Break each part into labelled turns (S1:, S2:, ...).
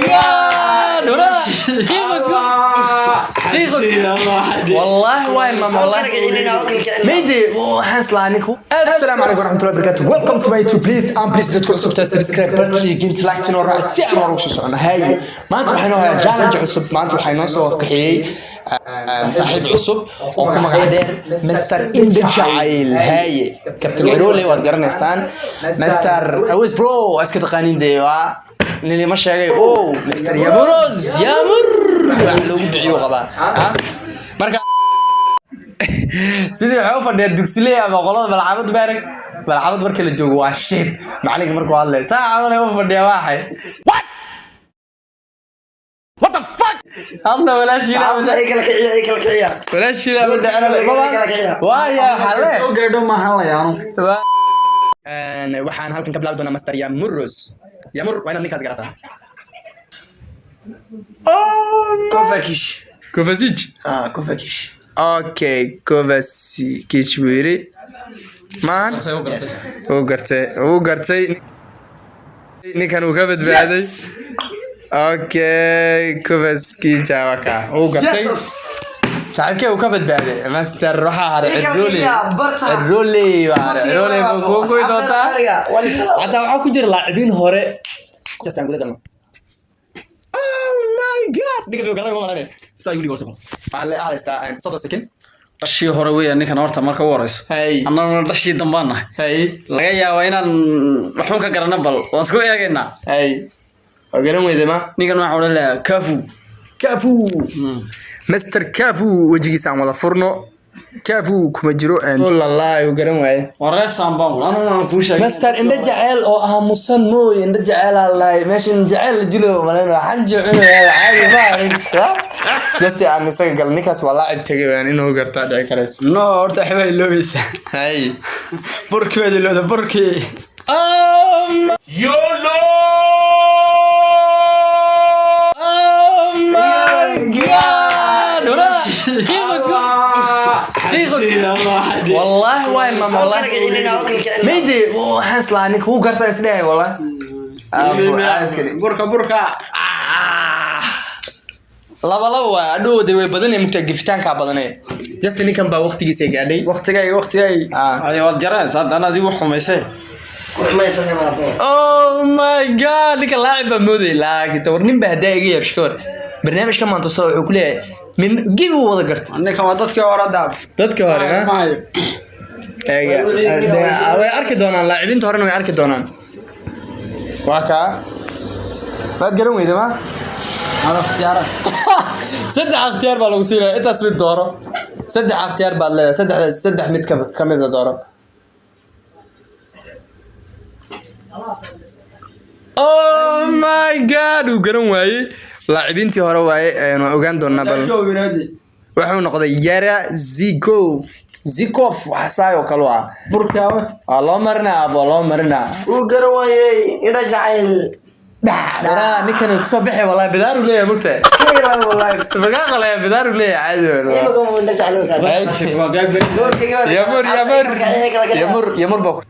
S1: جاد والله وين ما والله ميدي وحنسلانكو السلام عليكم ورحمه الله وبركاته ويلكم تو ماي تو بليز ام بليز تدخل سبت سبسكرايب بتري جنت لايك تنور سي انا روش سocona هاي ما انت waxaan oo challenge cusub ma anta waxay noo soo qixiyay صاحب cusub oo ku magac dheer Mr. Indjail هاي كابتن عرولي waad garanaysaan Mr. Awis bro iska taqaanin deewa nili ma sheegay oo Mr. Yamuroz Yamur lagu bixiyo qaba marka sidii waxa u fadhiya dugsiga ama qolada balcabad baarak balcabad markii la joogo waa shit macallinka markuu hadlay saacad u fadhiya waxay what the fuck Allah wala shila wala shila bada ana waaya xalle soo gaadho ma halayaano waxaan halkan ka bilaab doonaa Mr. Yamuroz Yamur wayna ninkaas garataa Kovacic
S2: Kovacic
S1: okay Kovacic weeri maan oo gartay ninkan uu ka badbaaday okay Kovacic jaawaka oo gartay saxibkee uu ka badbaaday Mr. waxa hare Erroli ma ku go'doonta hada waxa ku jira laacibiin hore kastaan gudaha galno god diga galay ma maray saa yuri wartay alle aalista sodo second
S3: dhashii hore weeyaan ninkan horta marka u horeyso annana dhashii dambaanahay laga yaabo inaan waxun ka garana bal waan isku eegaynaa
S1: garan weydama
S3: ninkan waxa uu leeyahay Cafu
S1: Mr. Cafu wajigiisa aan wada furno Cafu kuma jiro wallahi uu garan waaye
S3: wareesan baan anana ku sheegay
S1: Mr. Indjail oo ah musan mooy Indjail allah meesha Indjail jilo malayna xanjo cunaya caadi baarin just aan isaga gal ninkaas wallahi tagay waan inuu gartaa dhici karays
S3: no horta xibay loobaysa
S1: hay
S3: burkeeda looda burkii
S1: yolo والله وين ما والله ميدي وحنسلانك هو قرطه اسداي والله
S3: بركه
S1: laba waa adhoowday way badanay mutagifitaanka badanay just ninkan baa waqtigiisa gaadhay
S3: waqtigay ay wad jaraysa hadana adigu xumaysay
S1: oh my god ninka laacib mooday laakiin war nin baa hadaa iga yabshkoor barnaamijka maanta soo wuxuu ku leeyahay min gibi wada gartay
S3: annaka waa dadkii hore
S1: way arki doonaan laacibiinta horena way arki doonaan waa ka baad garan weyday ma
S3: ana ikhtiyaar
S1: saddex ikhtiyaar baa lagu siiyay intaas mid dooro saddex ikhtiyaar baad leedahay saddex mid ka mid ah dooro oh my god uu garan waayay laacibiintii hore waaye aan ogaan doonaa bal wuxuu noqday Yara Zikov waxsaayo kale waa
S3: burkaawe
S1: loo marna
S2: uu garan waayay Indjail
S1: dara ninkan ku soo bixi wallahi bidaaru leeyahay mugtay wallahi baga qalay bidaaru leeyahay Yamur baa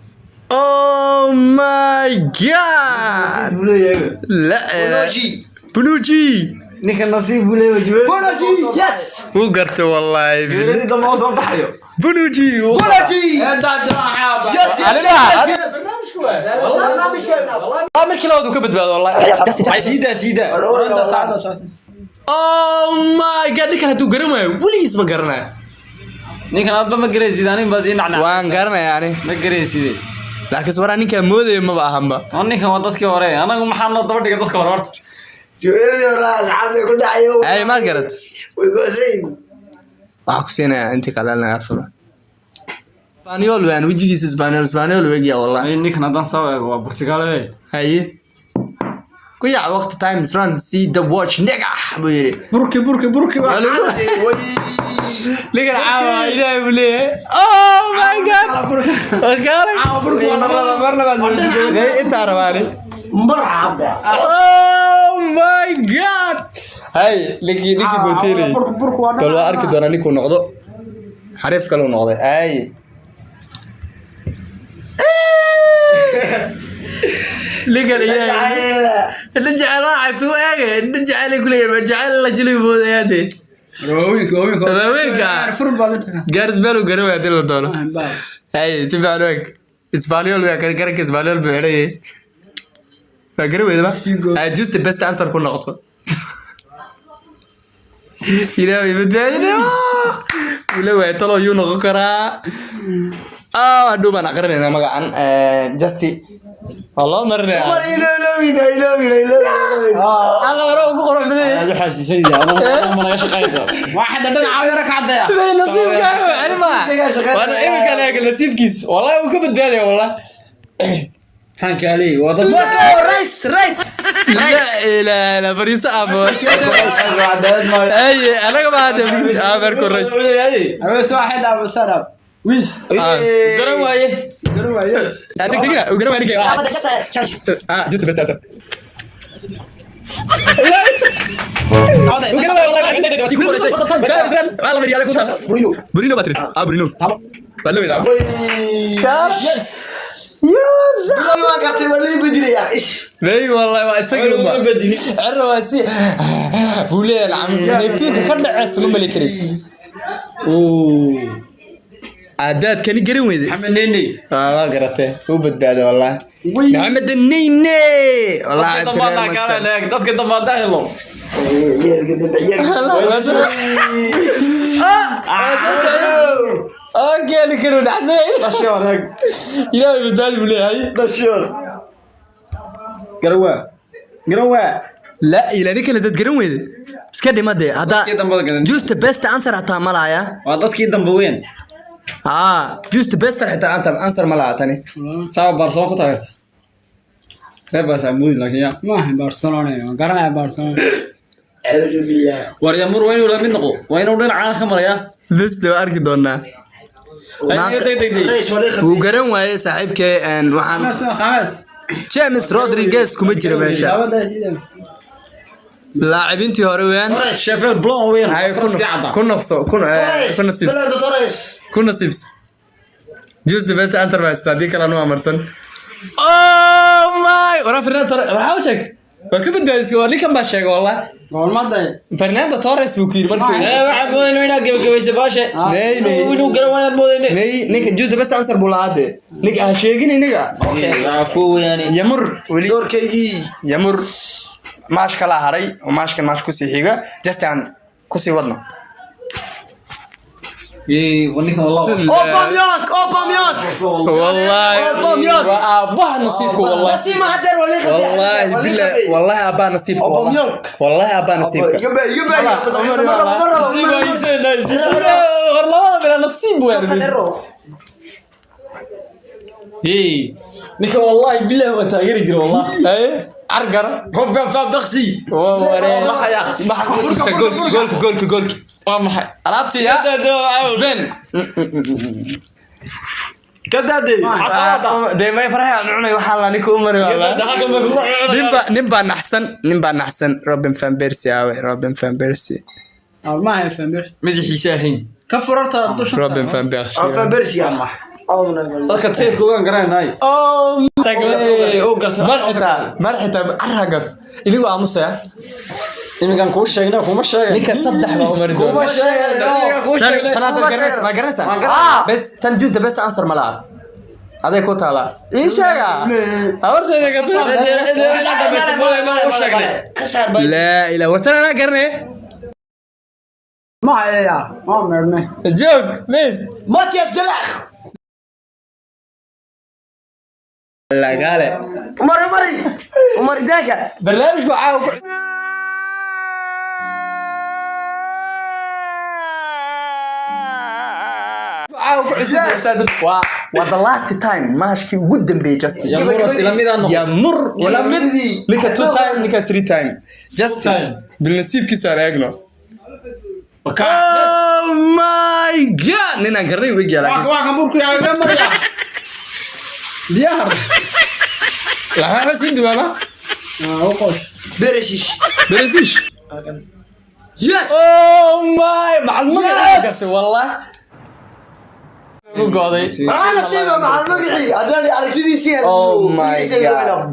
S1: oh my god la Bunuji
S3: ninkan nasiib buu leeyahay
S2: Bunuji yes
S1: uu gartay wallahi
S3: beerida ma soo baxayo
S1: Bunuji
S2: yes
S1: markii laadu ka badbaado wallahi
S3: sida
S1: oranta saacada oh my god ninkan haduu garan waayo waligiis ma garanayo
S3: ninkan aad ma garaysid aniga baad inacna
S1: waan garanayaa ani
S3: ma garaysid
S1: laakiin waraa ninka mooday ma ahanba
S3: ninkan waa dadkii hore anagu maxaa noo daba dhigay dadka hore horta
S2: jooriyada raas xadda ku dhacayo
S1: ay ma garat
S2: way goosayn
S1: waxa ku siinaya inta kale la afro Spaniol waan wajigiisa Spaniol weegiya wallahi
S3: ninkan hadan soo eego waa Portugal
S1: hay ku yaa waqti times run see the watch nigga buu yiri
S3: burki
S1: liga caawa ilaahay buu leeyahay oh my god burki marna inta rawaani
S2: marhaba
S1: oh my god hay ligi booteli bal waa arki doona ninkuu noqdo xariif kale uu noqday hay لقى العيال اللي جعلها سواقه انت جعل كل جعل لا جلي بودياتي
S2: رويك
S1: رويك جارس بالو قروي هذه اللي دونه هاي سمع عليك اسبانيول يا كان اسبانيول بيعري فقروي ده هاي جست بس انسر كل نقطه إلهي بدأنا ولا طلعوا يونغ قراء دوب أنا قررنا مقعن جستي والله مرنا الله روح قرأ بدي
S3: هذا حاسس أنا شقيصة واحد عندنا عايرك عدها
S1: نصيب كانوا يعني ما وأنا إيه كان هيك نصيب كيس والله وكبد بالي والله
S3: حنك علي وضع
S2: ريس
S1: لا بريس أبو أي أنا كمان هذا أبرك الرئيس
S3: بس واحد أبو شرب ويش قرأوا إيه
S1: هذيك دقيقة وقرأوا عليك جست بس أسف برينو باتري برينو والله يلعب يس
S2: ما قلت ولي بدري يا ايش
S1: اي والله ما اسقلوا بدني عرواسي بولين عم نفتيك كدعس ما ملي كريس عادات كان يقري ويدي
S3: محمد نيني
S1: ما قرأته هو بداله والله محمد النيني والله
S3: عبد الله كان هناك دتك دم داخله
S1: اوكي اللي كانوا نحزين
S3: نشور هيك
S1: يلا بدال بلاي
S3: نشور قروا
S1: لا الى نيك اللي تقرون ويدي اسكدي ما دي هذا جوست بيست انسر حتى ملايا
S3: وضدك دم وين
S1: جوست بيست حتى انت انسر ملايا ثاني
S3: صعب برشلونه كنت بس عمود لكن يا
S2: ما هي برشلونه قرنا برشلونه
S3: وريا مر وين ولا من نقو وين ودين عان خمر يا
S1: بس دو اركي دونا وقرن واي صاحبك ان وحان
S2: خمس
S1: جيمس رودريغيز كما جرى ماشا لاعبينتي هوري وين
S3: شيفيل بلون وين
S1: كنا نفسو كنا سيبس جوز دي بس انسر بس هذيك انا امرسن اوه ماي ورا فرناندو وحاوشك وكبد دايس ولي كم باشا والله
S2: قول ما داي
S1: فرناندو توريس بوكير مركو
S3: واحد مودين وين جبس باشا
S1: ني
S3: وينو قروان مودين
S1: ني نيك جوز دي بس انسر بولاده نيك هاشيغين نيغا
S3: عفو يعني
S1: يمر ولي
S2: دور كيجي
S1: يمر ماش كلا هري وماش كان ماش كوسي حيغا جاست عن كوسي ودنا
S3: ايه ونيك والله
S2: اوباميانك
S1: والله اباه نصيبك والله
S2: بس ما حد ولا
S1: والله بالله والله اباه نصيبك والله اباه نصيبك
S2: مره
S3: نصيب يسال
S1: والله بلا نصيب وين ايه
S3: نيك والله بالله ما تاجر جري والله
S1: ايه عرقر
S3: رب فاب دقسي
S1: والله حياه ما حكوش جول
S3: ما حي
S1: عرفتي يا سبين
S3: كدادي حصاده
S1: دايما يفرح عنوني waxaa la niku umari wala nimba naxsan Robin van Persie Robin van Persie
S2: ما هي فامبر
S3: madaxiisa ahayn
S2: ka furarta dusha
S1: Robin van Persie
S2: فامبر يا ما
S3: dadka teedku gaan garanay oo garta
S1: marxita arhagat iligu aamusaya
S3: iminkan ku sheegnaa kuma sheegay
S1: ninka saddex baa umari doona
S3: kuma sheegay ku sheegay
S1: ma garanaysa bas tan juz da bas answer malaa aday ku taala in sheega awartayda ka taala la ila watana garanay
S2: ما هي يا ما مرمي
S1: joog miss
S2: ماتياس دلاخ
S1: لا قال
S2: عمر داكا
S1: برنامج عاو the last time ماشي ugu dambeeyay just يمر ولا mid ninka 2 time ninka 3 time just بالنصيبkiisa araagno oh my god nina garay wejiga laakiin
S2: waa kamburku yaa ga marya diyaar
S1: la hada sindu baba
S2: وقف برشيش
S1: yes oh my معلومه قصه والله go'day
S2: أنا سيبه مع المقعي أداني أركتدي سيا
S1: oh my god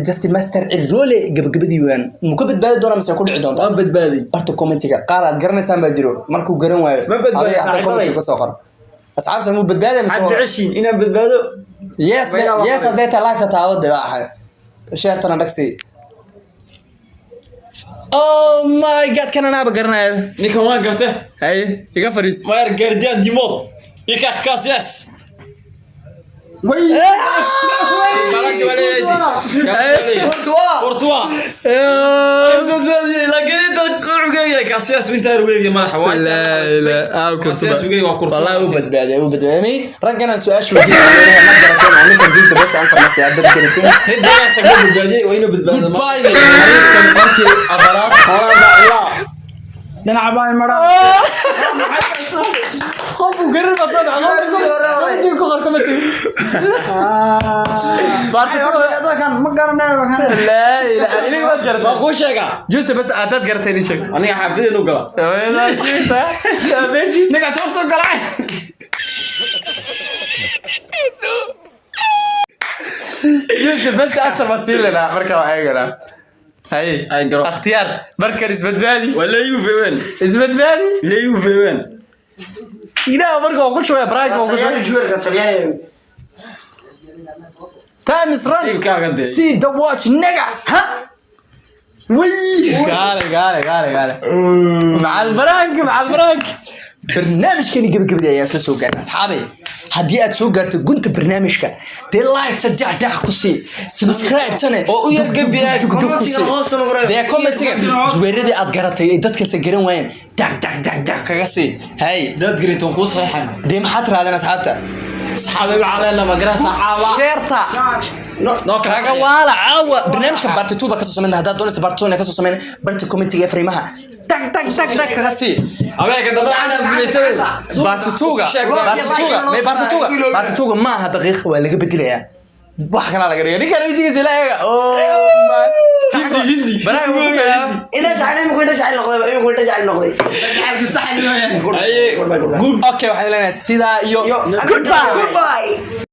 S1: just master الرولي gabagabadii waan mu ka badbaadi doona mise ku dhici doonta
S2: بدبادي
S1: barta commentiga qaar aad garanaysaan baa jiro markuu garan waayo
S2: Ma badbaadi
S1: commentiga ka soo qor asxaabta mu badbaadi mise
S2: عاد عشين إنا بدبادو
S1: yes hadday talaaka taawada baa ahay sheertana dhagsi oh my god kana naaba garanayo
S3: ninkan waan gartay
S1: hay iga fariis
S3: maar gaardiyan dimood ninka kaasiyaas Courtois laakiin inta ugeeyay kaasiyaas inta ugeeyay madaxa waa
S1: لا
S3: kaasiyaas ugeeyay waa Courtois
S1: والله وبدبادي رجعنا سؤال شو جديد ما جربتين عن كان جزء بس انسر بس يعدل كلمتين
S3: هدا سجل بدبادي وين بدبادي
S1: باي مركي اغراض
S3: لا
S2: نلعب باي مرة
S1: خوف وقرر بصدع انتي كوخر كمتي بارتي
S2: هذا كان ما قرنا
S1: لا لا إلي ما جرت
S3: ما كو شيغا
S1: جست بس عادات قرتيني شيء
S3: aniga xaafideen u gala
S1: لا جست يا بنتي نقعد توصل قلعه جست بس اثر وسيلنا مركب ايغنا هاي اختيار مركز بدبادي
S3: ولا يوفي وين
S1: بدبادي
S3: لا يوفي وين
S1: إذا مركب وكل شويه برايك وكل شويه
S2: جوير كان
S1: تايمز رن
S3: سيب كاغدي
S1: سي ذا واتش نقع ها وي قال مع البرانك برنامجكني قبل يا سو قال اصحابي haddii aad soo gaarto gunta barnaamijka dee like tadacdac ku sii subscribe tane
S3: oo u yar gabiya
S1: dee commentiga juweeradii aad garatay ay dadka se garan waayeen dac kaga sii hay
S3: dad gariton ku saxan
S1: dee maxaad raadeen asxaabta
S3: asxaabi macalena ma garan saxaaba
S1: sheerta no kaga wala caawa barnaamijka bartituba ka soo sameeyay haddaad doonayso bartituba ka soo sameeyay barta commentiga fariimaha tag kaga sii
S3: abeeka dabada ana guuleysay
S1: bartituga ma aha daqiiq waa laga bedelayaa wax kala laga dhigay ninka wajigiisa la eega oh my hindi baraha
S2: إنا جعلنا ممكن نجعل نقضي ممكن نجعل نقضي
S1: okay waxaan leenahay sida iyo
S2: goodbye